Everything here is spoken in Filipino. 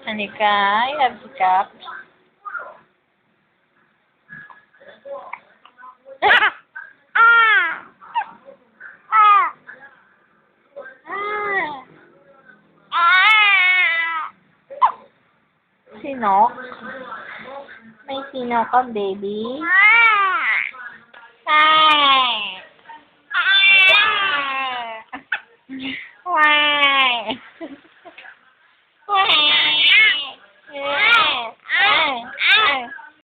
Anika, you have hiccups. Sinok? May sinok ka, baby? Hi!